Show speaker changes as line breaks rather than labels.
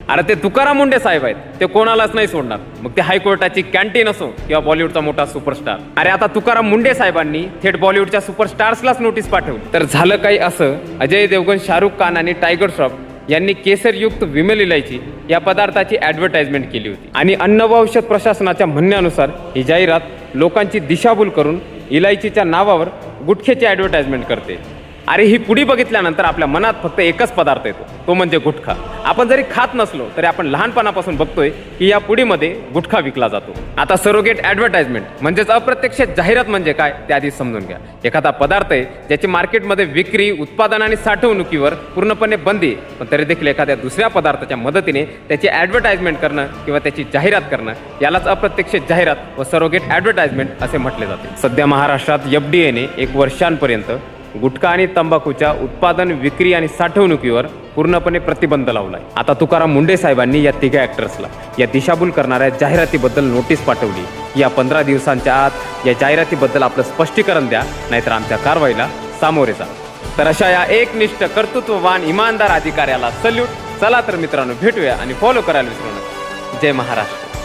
अरे ते तुकाराम मुंडे साहेब आहेत, ते कोणालाच नाही सोडणार, मग ते हायकोर्टाची कॅन्टीन असो किंवा बॉलिवूडचा मोठा सुपरस्टार. अरे आता तुकाराम मुंडे साहेबांनी थेट बॉलिवूडच्या सुपरस्टार्सलाच नोटीस पाठवली. तर झालं काही असं, अजय देवगण, शाहरुख खान आणि टायगर श्रॉफ यांनी केसरयुक्त विमल इलायची या पदार्थाची ॲडव्हर्टाइजमेंट केली होती आणि अन्न व औषध प्रशासनाच्या म्हणण्यानुसार ही जाहिरात लोकांची दिशाभूल करून इलायचीच्या नावावर गुटख्याची ॲडव्हर्टाइजमेंट करते. अरे ही पुडी बघितल्यानंतर आपल्या मनात फक्त एकच पदार्थ येतो, तो म्हणजे गुटखा. आपण जरी खात नसलो तरी आपण लहानपणापासून बघतोय की या पुडीमध्ये गुटखा विकला जातो. आता सरोगेट ॲडव्हर्टाइजमेंट म्हणजेच अप्रत्यक्ष जाहिरात म्हणजे काय ते आधी समजून घ्या. एखादा पदार्थ आहे ज्याची मार्केटमध्ये विक्री, उत्पादन आणि साठवणुकीवर पूर्णपणे बंदी आहे, पण तरी देखील एखाद्या दुसऱ्या पदार्थाच्या मदतीने त्याची ॲडव्हर्टाइजमेंट करणं किंवा त्याची जाहिरात करणं यालाच अप्रत्यक्ष जाहिरात व सरोगेट ॲडव्हर्टाइजमेंट असे म्हटले जाते. सध्या महाराष्ट्रात FDA ने 1 वर्षांपर्यंत गुटखा आणि तंबाखूच्या उत्पादन, विक्री आणि साठवणुकीवर पूर्णपणे प्रतिबंध लावलाय. आता तुकाराम मुंडे साहेबांनी या तिघा ॲक्टर्सला या दिशाभूल करणाऱ्या जाहिरातीबद्दल नोटीस पाठवली. या 15 दिवसांच्या आत या जाहिरातीबद्दल आपलं स्पष्टीकरण द्या, नाहीतर आमच्या कारवाईला सामोरे जा. तर अशा या एकनिष्ठ, कर्तृत्ववान, इमानदार अधिकाऱ्याला सल्यूट. चला तर मित्रांनो, भेटूया आणि फॉलो करायला विसरू नका. जय महाराष्ट्र.